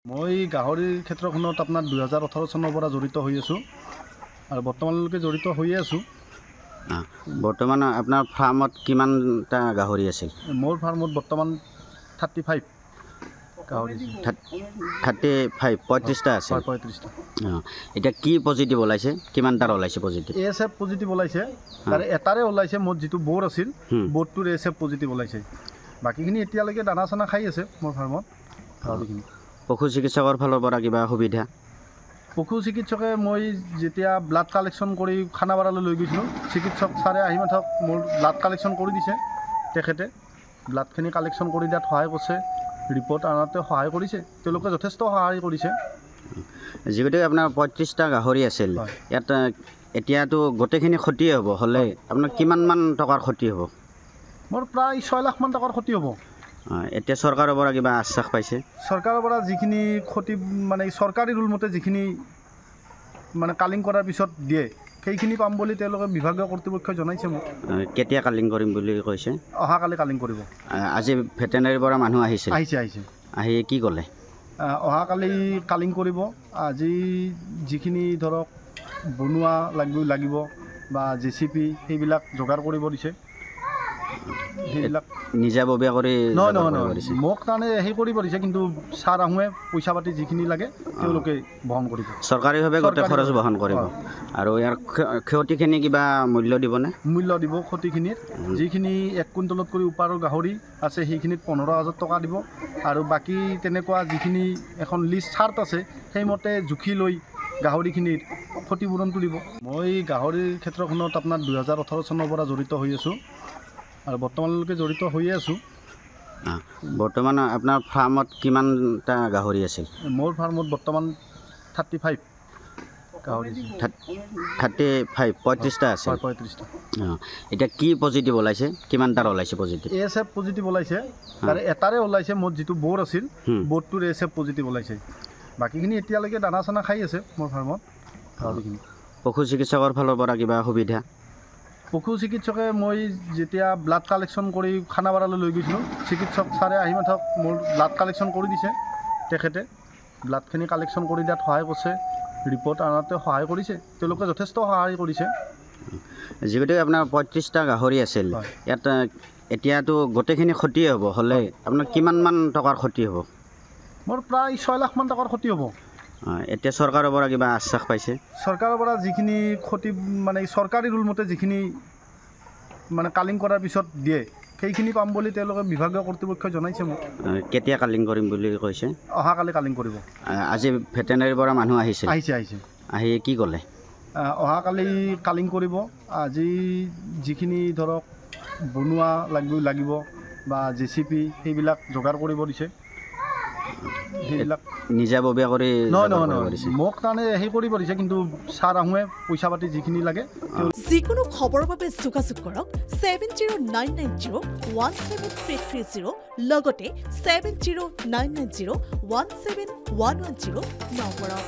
মই গাহৰিৰ ক্ষেত্ৰখনত আপোনাৰ 2018 চনৰ পৰা জড়িত হৈ আছোঁ আৰু বৰ্তমানলৈকে জড়িত হৈয়ে আছোঁ। বৰ্তমান আপোনাৰ ফাৰ্মত কিমানটা গাহৰি আছিল? মোৰ ফাৰ্মত বৰ্তমান 35 গাহৰি 35 আছে। 35টা। এতিয়া কি পজিটিভ ওলাইছে? কিমানটাৰ ওলাইছে পজিটিভ? ASF পজিটিভ ওলাইছে, তাৰে এটাৰে ওলাইছে। মোৰ যিটো বোৰ্ড আছিল বোৰ্ডটোৰ ASF পজিটিভ ওলাইছে। বাকীখিনি এতিয়ালৈকে দানা চানা খাই আছে মোৰ ফাৰ্মত গাহৰিখিনি। পশু চিকিৎসকৰ ফালৰ পৰা কিবা সুবিধা? পশু চিকিৎসকে মই যেতিয়া ব্লাড কালেকশ্যন কৰি খানাপাৰালৈ লৈ গৈছিলোঁ, চিকিৎসক ছাৰে আহি মাথক মোৰ ব্লাড কালেকশ্যন কৰি দিছে। তেখেতে ব্লাডখিনি কালেকশ্যন কৰি দিয়াত সহায় কৰিছে, ৰিপৰ্ট আনাতে সহায় কৰিছে। তেওঁলোকে যথেষ্ট সহায় কৰিছে। যিগতিকে আপোনাৰ 35টা গাহৰি আছিল, ইয়াত এতিয়াতো গোটেইখিনি ক্ষতিয়ে হ'ব হ'লে আপোনাৰ কিমানমান টকাৰ ক্ষতি হ'ব? মোৰ প্ৰায় 6 লাখমান টকাৰ ক্ষতি হ'ব। এতিয়া চৰকাৰৰ পৰা কিবা আশ্বাস পাইছে? চৰকাৰৰ পৰা যিখিনি ক্ষতি মানে চৰকাৰী ৰুল মতে যিখিনি মানে কালিং কৰাৰ পিছত দিয়ে সেইখিনি পাম বুলি তেওঁলোকে বিভাগীয় কৰ্তৃপক্ষই জনাইছে মোক। কেতিয়া কালিং কৰিম বুলি কৈছে? অহাকালি কালিং কৰিব। আজি ভেটেনাৰীৰ পৰা মানুহ আহিছে? আহিছে। আহি কি ক'লে? অহাকালি কালিং কৰিব। আজি যিখিনি ধৰক বনোৱা লাগিব বা JCP সেইবিলাক যোগাৰ কৰিব দিছে। সেইবিলাক নিজাববীয়া কৰি নহয় মোক তাৰমানে সেই কৰিব দিছে, কিন্তু ছাৰ আহোঁৱে পইচা পাতি যিখিনি লাগে তেওঁলোকে বহন কৰিব। চৰকাৰীভাৱে গোটেই খৰচ বহন কৰিব। আৰু ইয়াৰ ক্ষতিখিনি কিবা মূল্য দিবনে? মূল্য দিব ক্ষতিখিনিৰ। যিখিনি 1 কুইণ্টলত কৰি ওপৰৰ গাহৰি আছে সেইখিনিত 15,000 টকা দিব। আৰু বাকী তেনেকুৱা যিখিনি এখন লিষ্ট চাৰ্ট আছে সেইমতে জুখি লৈ গাহৰিখিনিৰ ক্ষতিপূৰণটো দিব। মই গাহৰিৰ ক্ষেত্ৰখনত আপোনাৰ 2018 চনৰ পৰা জড়িত হৈ আছোঁ আৰু বৰ্তমানলৈকে জড়িত হৈয়ে আছোঁ। বৰ্তমান আপোনাৰ ফাৰ্মত কিমানটা গাহৰি আছিল? মোৰ ফাৰ্মত বৰ্তমান 35 গাহৰি 35টা আছে। 35টা। এতিয়া কি পজিটিভ ওলাইছে? কিমানটাৰ ওলাইছে পজিটিভ? ASF পজিটিভ ওলাইছে, তাৰে এটাৰে ওলাইছে। মোৰ যিটো বোৰ্ড আছিল বোৰ্ডটোৰ ASF পজিটিভ ওলাইছে। বাকীখিনি এতিয়ালৈকে দানা চানা খাই আছে মোৰ ফাৰ্মত গাহৰিখিনি। পশু চিকিৎসকৰ ফালৰ পৰা কিবা সুবিধা? পশু চিকিৎসকে মই যেতিয়া ব্লাড কালেকশ্যন কৰি খানাপাৰালৈ লৈ গৈছিলোঁ, চিকিৎসক ছাৰে আহি মাথক মোৰ ব্লাড কালেকশ্যন কৰি দিছে। তেখেতে ব্লাডখিনি কালেকশ্যন কৰি দিয়াত সহায় কৰিছে, ৰিপৰ্ট আনাতে সহায় কৰিছে। তেওঁলোকে যথেষ্ট সহায় কৰিছে। যিগতিকে আপোনাৰ 35টা গাহৰি আছিল, ইয়াত এতিয়াতো গোটেইখিনি ক্ষতিয়ে হ'ব হ'লে আপোনাৰ কিমানমান টকাৰ ক্ষতি হ'ব? মোৰ প্ৰায় 6 লাখমান টকাৰ ক্ষতি হ'ব। এতিয়া চৰকাৰৰ পৰা কিবা আশ্বাস পাইছে? চৰকাৰৰ পৰা যিখিনি ক্ষতি মানে চৰকাৰী ৰুল মতে যিখিনি মানে কালিং কৰাৰ পিছত দিয়ে সেইখিনি পাম বুলি তেওঁলোকে বিভাগীয় কৰ্তৃপক্ষই জনাইছে মোক। কেতিয়া কালিং কৰিম বুলি কৈছে? অহাকালি কালিং কৰিব। আজি ভেটেনাৰীৰ পৰা মানুহ আহিছে? আহি কি ক'লে? অহাকালি কালিং কৰিব। আজি যিখিনি ধৰক বনোৱা লাগিব বা JCP সেইবিলাক যোগাৰ কৰিব দিছে। সেইবিলাক নিজাববীয়া কৰি নহয় মোক তাৰমানে সেই কৰিব দিছে, কিন্তু ছাৰ আহোঁৱে পইচা পাতি যিখিনি লাগে। যিকোনো খবৰৰ বাবে যোগাযোগ কৰক 7099017330 লগতে 7099017110 নম্বৰত।